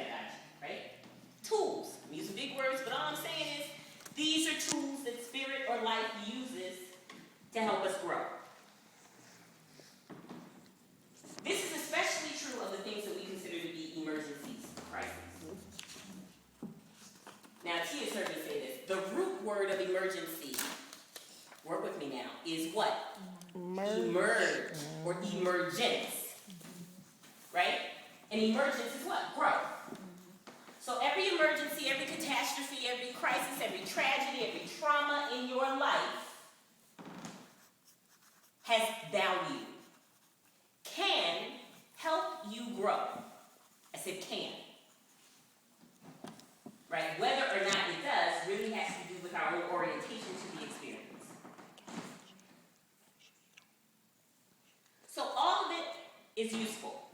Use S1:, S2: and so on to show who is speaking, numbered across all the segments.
S1: pedagogy, right? Tools. I'm using big words, but all I'm saying is these are tools that Spirit or Life uses to help us grow. This is especially true of the things that we consider to be emergencies, crises. Now, Tia heard me say this. The root word of emergency, work with me now, is what? Emerge or emergence. Right? And emergence is what? Growth. So every emergency, every catastrophe, every crisis, every tragedy, every trauma in your life has value. Can help you grow. I said can. Right? Whether or not it does really has to do with our own orientation to the experience. So all of it is useful.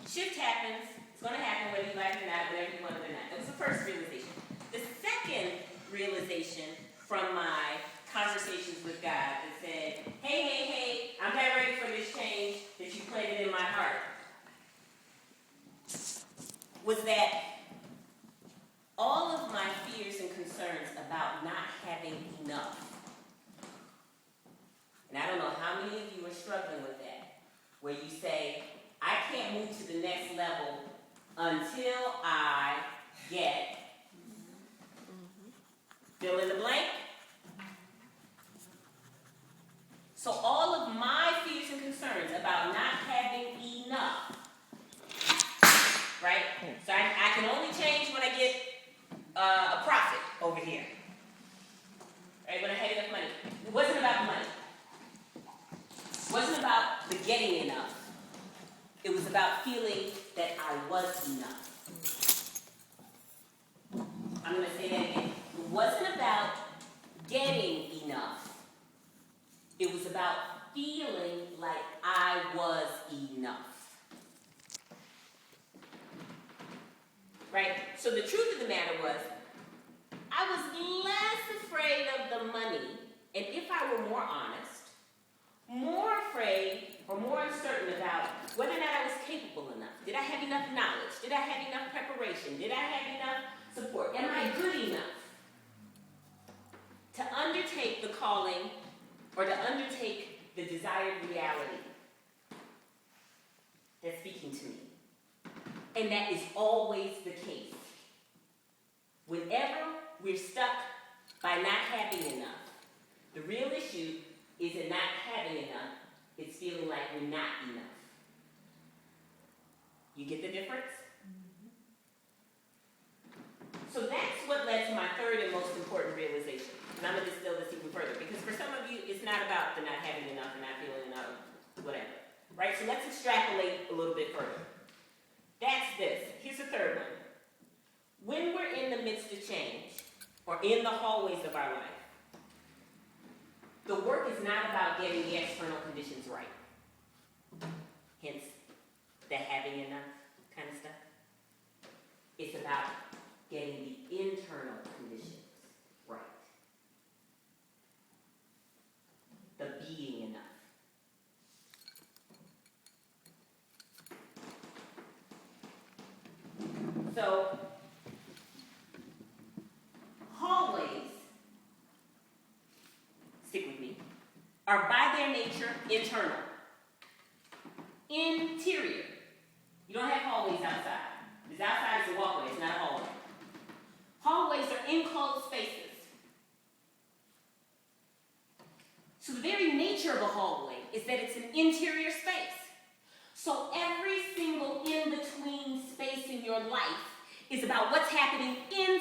S1: Shift happens. It's going to happen whether you like it or not, whatever you want it or not. That was the first realization. The second realization from my conversations with God that said, hey, I'm not ready for this change that you planted in my heart, was that all of my fears and concerns about not having enough, and I don't know how many of you are struggling with that, where you say, I can't move to the next level until I get, fill in the blank. So all of my fears and concerns about not having enough, right? So I can only change when I get a profit over here, right? When I had enough money. It wasn't about the money. It wasn't about the getting enough. It was about feeling that I was enough. I'm going to say that again. It wasn't about getting enough. It was about feeling like I was enough. Right? So the truth of the matter was, I was less afraid of the money, and if I were more honest, more afraid or more uncertain about whether or not I was capable enough. Did I have enough knowledge? Did I have enough preparation? Did I have enough support? Am I good enough to undertake the calling or to undertake the desired reality that's speaking to me? And that is always the case. Whenever we're stuck by not having enough, the real issue isn't not having enough, it's feeling like we're not enough. You get the difference? So that's what led to my third and most important realization. And I'm going to distill this even further, because for some of you, it's not about the not having enough and not feeling enough, whatever. Right? So let's extrapolate a little bit further. That's this. Here's the third one. When we're in the midst of change, or in the hallways of our life, the work is not about getting the external conditions right. Hence, the having enough kind of stuff. It's about getting the internal conditions right. The being enough. So, hallways, stick with me, are by their nature internal. Interior. You don't have hallways outside. Because outside is a walkway, it's not a hallway. Hallways are enclosed spaces. So the very nature of a hallway is that it's an interior space. So every single in-between space in your life is about what's happening inside.